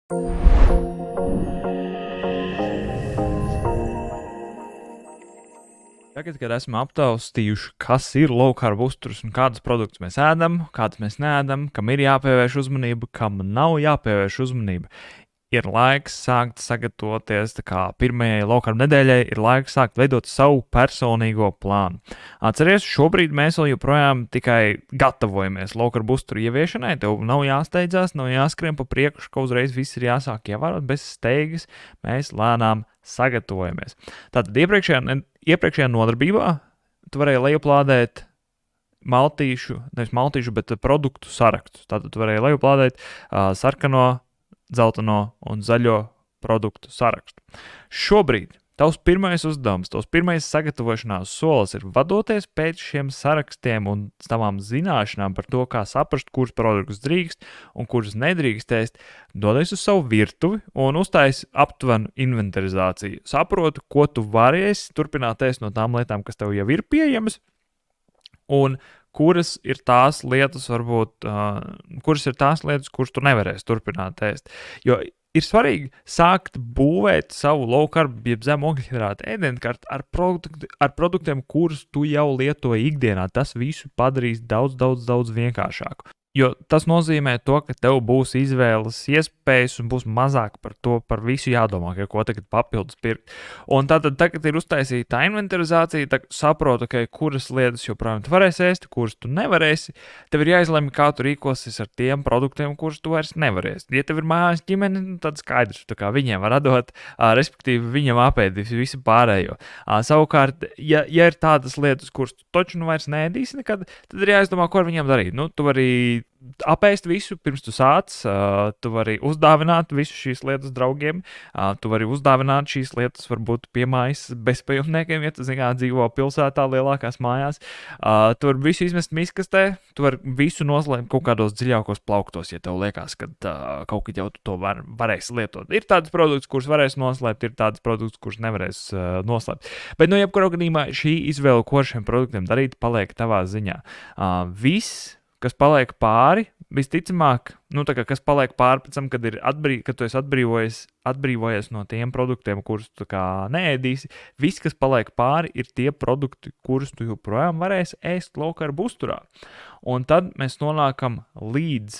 Tagad, kad esam aptaustījuši, kas ir low-carb uzturs un kādus produktus mēs ēdam, kādus mēs neēdam, kam ir jāpievērš uzmanība, kam nav jāpievērš uzmanība, ir laiks sākt sagatavoties pirmajai low-carb nedēļai, ir laiks sākt veidot savu personīgo plānu. Atceries, šobrīd mēs vēl joprojām tikai gatavojamies low-carb uzturu ieviešanai, tev nav jāsteidzās, nav jāskrien pa priekšu, ka uzreiz viss ir jāsāk ievērot, bez steigas mēs lēnām sagatavojamies. Tātad iepriekšējā nodarbībā tu varēji lejuplādēt nevis maltīšu, bet produktu sarakstus. Tātad tu varēji lejuplādēt sarkano, dzelteno un zaļo produktu sarakstu. Šobrīd tavs pirmais uzdevums, tavs pirmais sagatavošanās solis ir vadoties pēc šiem sarakstiem un tavām zināšanām par to, kā saprast, kurus produktus drīkst un kurus nedrīkst ēst, dodies uz savu virtuvi un uztaisi aptuvenu inventarizāciju. Saproti, ko tu varēsi turpināt ēst no tām lietām, kas tev jau ir pieejamas, un kuras ir tās lietas, kuras tu nevarēsi turpināt ēst. Jo ir svarīgi sākt būvēt savu low-carb, jeb zemu ogļhidrātu ēdienkarti ar produktiem, kurus tu jau lietoji ikdienā. Tas visu padarīs daudz vienkāršāku. Jo tas nozīmē to, ka tev būs izvēles iespējas un būs mazāk par visu jādomā, ko tagad papildus pirkt. Un tātad, tagad ir uztaisīta tā inventarizācija, tad saproti, kuras lietas joprojām tu varēsi ēst, kuras tu nevarēsi. Tev ir jāizlemj, kā tu rīkosies ar tiem produktiem, kurus tu vairs nevarēsi. Ja tev ir mājās ģimene, tad skaidrs, kā viņiem var atdot, respektīvi viņam apēdīs visu pārējo. Savukārt, ja ir tādas lietas, kuras tu taču vairs neēdīsi nekad, tad ir jāizdomā, ko ar viņiem darīt. Tu vari apēst visu, pirms tu sāc, tu vari uzdāvināt visu šīs lietas draugiem, tu vari uzdāvināt šīs lietas varbūt piemājas bezpajumtniekiem, ja tu dzīvo pilsētā lielākās mājās, tu vari visu izmest miskastē, tu vari visu noslēpt kaut kādos dziļākos plauktos, ja tev liekas, ka kaut kad jau tu to varēsi lietot. Ir tādas produktus, kurus varēs noslēpt, ir tādas produktus, kurus nevarēs noslēpt. Bet, jebkurā gadījumā šī izvēle, ko ar šiem produktiem darīt, paliek tavā ziņā. Viss, kas paliek pāri, visticamāk, kas paliek pāri pēc tam, kad tu esi atbrīvojies no tiem produktiem, kurus tu neēdīsi, viss, kas paliek pāri, ir tie produkti, kurus tu joprojām varēsi ēst low-carb uzturā. Un tad mēs nonākam līdz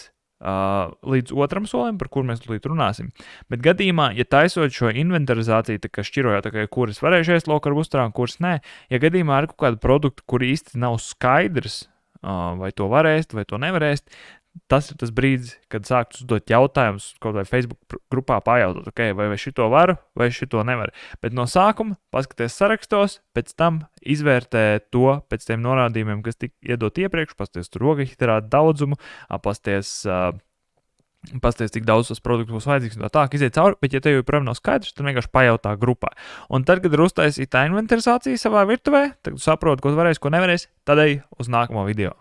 otram solim, par kur mēs tulīt runāsim. Bet gadījumā, ja taisot šo inventarizāciju, šķirojot, kuras varēšu ēst low-carb uzturā un kuras nē, ja gadījumā ir kaut kādi produkti, kuri īsti nav skaidrs, vai to var ēst, vai to nevar ēst, tas ir tas brīdis, kad sākt uzdot jautājumus kaut vai Facebook grupā pajautot, vai šito varu, vai šito nevaru. Bet no sākuma paskaties sarakstos, pēc tam izvērtē to pēc tiem norādījumiem, kas tika iedot iepriekš, pasties tur ogļhidrātu daudzumu, pasties, cik daudz tos produktus būs vajadzīgs, no tā, ka iziet cauri, bet ja tev joprojām nav skaidrs, tad vienkārši pajautā grupā. Un tad, kad ir uztaisīta inventarizācija savā virtuvē, tad tu saproti, ko tu varēsi, ko nevarēsi, tad ej uz nākamo video.